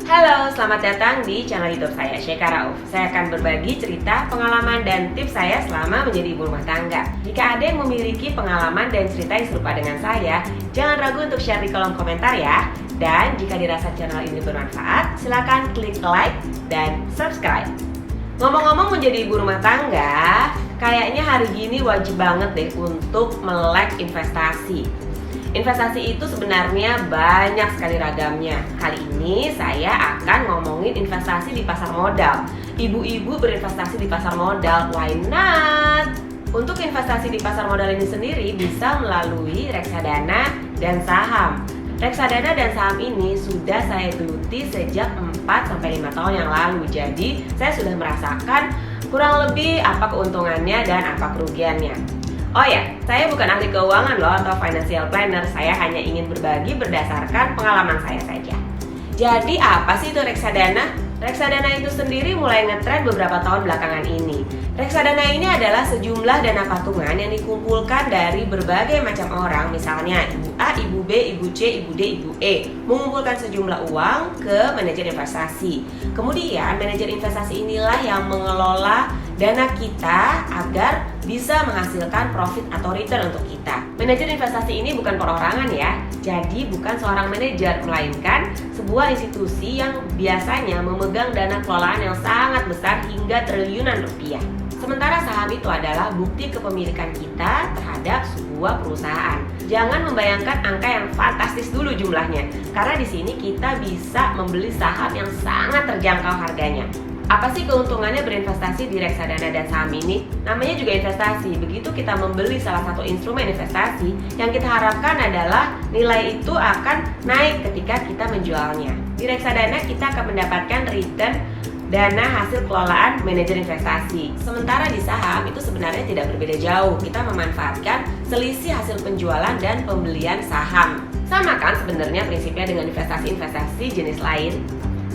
Halo, selamat datang di channel YouTube saya, Syeka Rauf. Saya akan berbagi cerita, pengalaman, dan tips saya selama menjadi ibu rumah tangga. Jika ada yang memiliki pengalaman dan cerita yang serupa dengan saya, jangan ragu untuk share di kolom komentar ya. Dan jika dirasa channel ini bermanfaat, silakan klik like dan subscribe. Ngomong-ngomong menjadi ibu rumah tangga, kayaknya hari gini wajib banget deh untuk melek investasi. Investasi itu sebenarnya banyak sekali ragamnya. Kali ini saya akan ngomongin investasi di pasar modal. Ibu-ibu berinvestasi di pasar modal, why not? Untuk investasi di pasar modal ini sendiri bisa melalui reksadana dan saham. Reksadana dan saham ini sudah saya geluti sejak 4-5 tahun yang lalu. Jadi saya sudah merasakan kurang lebih apa keuntungannya dan apa kerugiannya. Oh ya, saya bukan ahli keuangan loh atau financial planner. Saya hanya ingin berbagi berdasarkan pengalaman saya saja. Jadi apa sih itu reksadana? Reksadana itu sendiri mulai ngetren beberapa tahun belakangan ini. Reksadana ini adalah sejumlah dana patungan yang dikumpulkan dari berbagai macam orang. Misalnya ibu A, ibu B, ibu C, ibu D, ibu E mengumpulkan sejumlah uang ke manajer investasi. Kemudian manajer investasi inilah yang mengelola dana kita agar bisa menghasilkan profit atau return untuk kita. Manajer investasi ini bukan perorangan ya, jadi bukan seorang manajer, melainkan sebuah institusi yang biasanya memegang dana kelolaan yang sangat besar hingga triliunan rupiah. Sementara saham itu adalah bukti kepemilikan kita terhadap sebuah perusahaan. Jangan membayangkan angka yang fantastis dulu jumlahnya, karena di sini kita bisa membeli saham yang sangat terjangkau harganya. Apa sih keuntungannya berinvestasi di reksadana dan saham ini? Namanya juga investasi. Begitu kita membeli salah satu instrumen investasi, yang kita harapkan adalah nilai itu akan naik ketika kita menjualnya. Di reksadana kita akan mendapatkan return dana hasil kelolaan manajer investasi. Sementara di saham itu sebenarnya tidak berbeda jauh. Kita memanfaatkan selisih hasil penjualan dan pembelian saham. Sama kan sebenarnya prinsipnya dengan investasi-investasi jenis lain?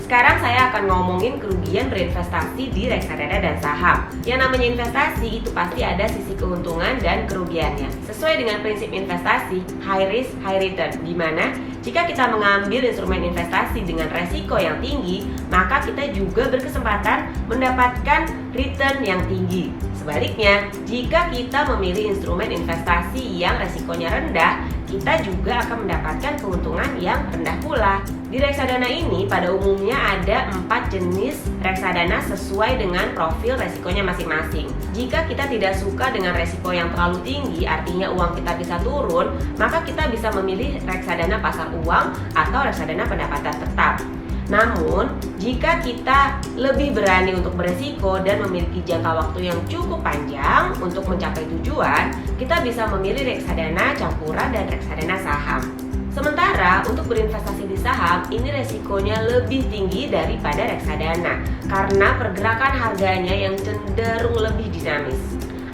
Sekarang saya akan ngomongin kerugian berinvestasi di reksadana dan saham. Yang namanya investasi itu pasti ada sisi keuntungan dan kerugiannya. Sesuai dengan prinsip investasi, high risk, high return. Dimana jika kita mengambil instrumen investasi dengan resiko yang tinggi, maka kita juga berkesempatan mendapatkan return yang tinggi. Sebaliknya, jika kita memilih instrumen investasi yang resikonya rendah, kita juga akan mendapatkan keuntungan yang rendah pula. Di reksadana ini pada umumnya ada 4 jenis reksadana sesuai dengan profil resikonya masing-masing. Jika kita tidak suka dengan resiko yang terlalu tinggi, artinya uang kita bisa turun, maka kita bisa memilih reksadana pasar uang atau reksadana pendapatan tetap. Namun, jika kita lebih berani untuk beresiko dan memiliki jangka waktu yang cukup panjang untuk mencapai tujuan, kita bisa memilih reksadana campuran dan reksadana saham. Sementara untuk berinvestasi di saham, ini resikonya lebih tinggi daripada reksadana karena pergerakan harganya yang cenderung lebih dinamis.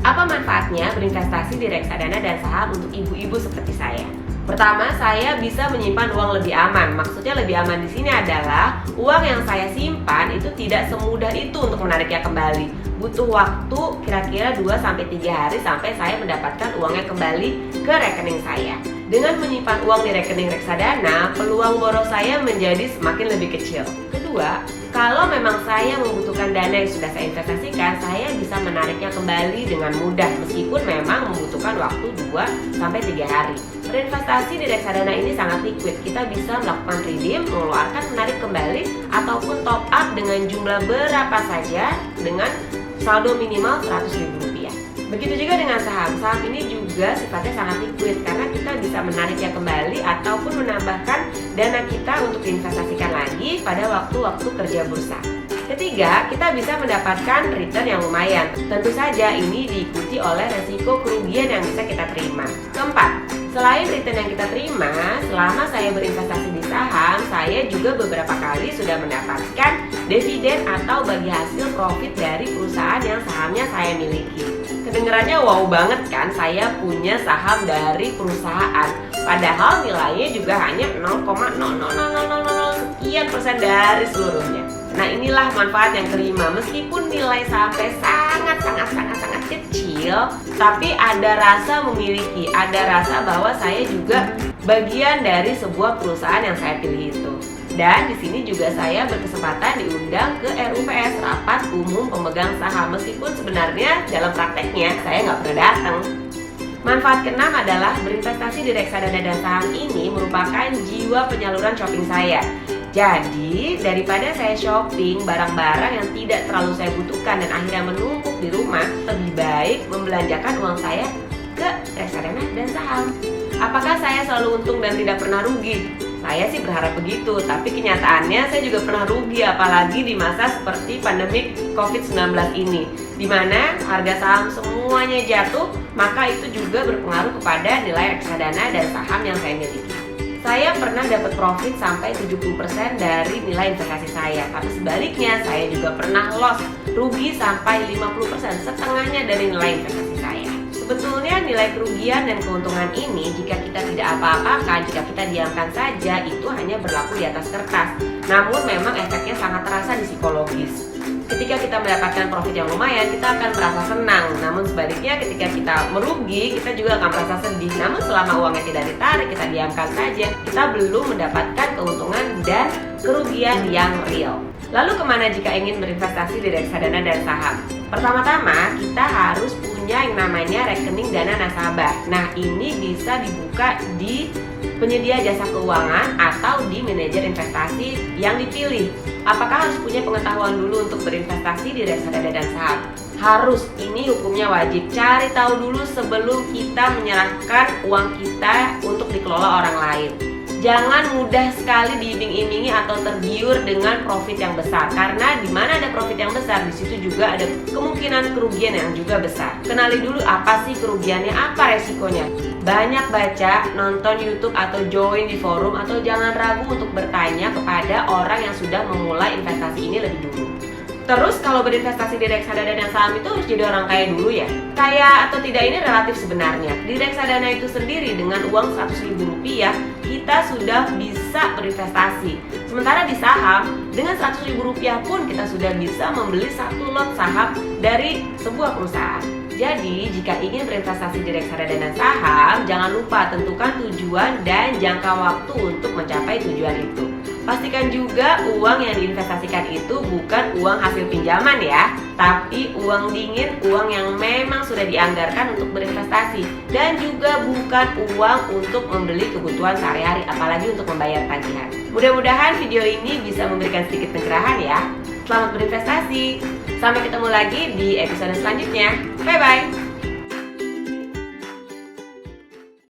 Apa manfaatnya berinvestasi di reksadana dan saham untuk ibu-ibu seperti saya? Pertama, saya bisa menyimpan uang lebih aman. Maksudnya lebih aman di sini adalah uang yang saya simpan itu tidak semudah itu untuk menariknya kembali. Butuh waktu kira-kira 2-3 hari sampai saya mendapatkan uangnya kembali ke rekening saya. Dengan menyimpan uang di rekening reksadana, peluang boros saya menjadi semakin lebih kecil. Kedua, kalau memang saya membutuhkan dana yang sudah saya investasikan, saya bisa menariknya kembali dengan mudah meskipun memang membutuhkan waktu 2-3 hari. Berinvestasi di reksadana ini sangat liquid. Kita bisa melakukan redeem, mengeluarkan, menarik kembali, ataupun top up dengan jumlah berapa saja dengan saldo minimal Rp100.000. Begitu juga dengan saham. Saham ini juga sifatnya sangat liquid karena kita bisa menariknya kembali ataupun menambahkan dana kita untuk diinvestasikan lagi pada waktu-waktu kerja bursa. Ketiga, kita bisa mendapatkan return yang lumayan. Tentu saja ini diikuti oleh resiko kerugian yang bisa kita terima. Keempat, selain return yang kita terima, selama saya berinvestasi di saham, saya juga beberapa kali sudah mendapatkan dividen atau bagi hasil profit dari perusahaan yang sahamnya saya miliki. Kedengarannya wow banget kan, saya punya saham dari perusahaan. Padahal nilainya juga hanya 0,00000 sekian% dari seluruhnya. Nah, inilah manfaat yang kelima. Meskipun nilai sampai sangat kecil, tapi ada rasa memiliki, ada rasa bahwa saya juga bagian dari sebuah perusahaan yang saya pilih itu. Dan di sini juga saya berkesempatan diundang ke RUPS, Rapat Umum Pemegang Saham, meskipun sebenarnya dalam prakteknya saya nggak pernah datang. Manfaat keenam adalah berinvestasi di reksadana dan saham ini merupakan jiwa penyaluran shopping saya. Jadi, daripada saya shopping barang-barang yang tidak terlalu saya butuhkan dan akhirnya menumpuk di rumah, lebih baik membelanjakan uang saya ke reksadana dan saham. Apakah saya selalu untung dan tidak pernah rugi? Saya sih berharap begitu, tapi kenyataannya saya juga pernah rugi, apalagi di masa seperti pandemik COVID-19 ini, di mana harga saham semuanya jatuh, maka itu juga berpengaruh kepada nilai reksadana dan saham yang saya miliki. Saya pernah dapat profit sampai 70% dari nilai investasi saya, tapi sebaliknya saya juga pernah loss, rugi sampai 50%, setengahnya dari nilai investasi saya. Sebetulnya nilai kerugian dan keuntungan ini jika kita tidak apa-apakan, jika kita diamkan saja, itu hanya berlaku di atas kertas. Namun memang efeknya sangat terasa di psikologis. Ketika kita mendapatkan profit yang lumayan, kita akan merasa senang. Namun sebaliknya ketika kita merugi, kita juga akan merasa sedih. Namun selama uangnya tidak ditarik, kita diamkan saja, kita belum mendapatkan keuntungan dan kerugian yang real. Lalu kemana jika ingin berinvestasi di reksadana dan saham? Pertama-tama, kita harus punya yang namanya rekening dana nasabah. Nah, ini bisa dibuka di penyedia jasa keuangan atau di manajer investasi yang dipilih. Apakah harus punya pengetahuan dulu untuk berinvestasi di reksadana dan saham? Harus, ini hukumnya wajib. Cari tahu dulu sebelum kita menyerahkan uang kita untuk dikelola orang lain. Jangan mudah sekali diiming-imingi atau tergiur dengan profit yang besar, karena di mana ada profit yang besar, di situ juga ada kemungkinan kerugian yang juga besar. Kenali dulu apa sih kerugiannya, apa resikonya. Banyak baca, nonton YouTube atau join di forum, atau jangan ragu untuk bertanya kepada orang yang sudah memulai investasi ini lebih dulu. Terus kalau berinvestasi di reksadana dan saham itu harus jadi orang kaya dulu ya? Kaya atau tidak ini relatif sebenarnya. Di reksadana itu sendiri dengan uang Rp100.000 kita sudah bisa berinvestasi. Sementara di saham dengan Rp100.000 pun kita sudah bisa membeli satu lot saham dari sebuah perusahaan. Jadi jika ingin berinvestasi di reksadana dan saham, jangan lupa tentukan tujuan dan jangka waktu untuk mencapai tujuan itu. Pastikan juga uang yang diinvestasikan itu bukan uang hasil pinjaman ya, tapi uang dingin, uang yang memang sudah dianggarkan untuk berinvestasi, dan juga bukan uang untuk membeli kebutuhan sehari-hari, apalagi untuk membayar tagihan. Mudah-mudahan video ini bisa memberikan sedikit pencerahan ya. Selamat berinvestasi. Sampai ketemu lagi di episode selanjutnya. Bye-bye.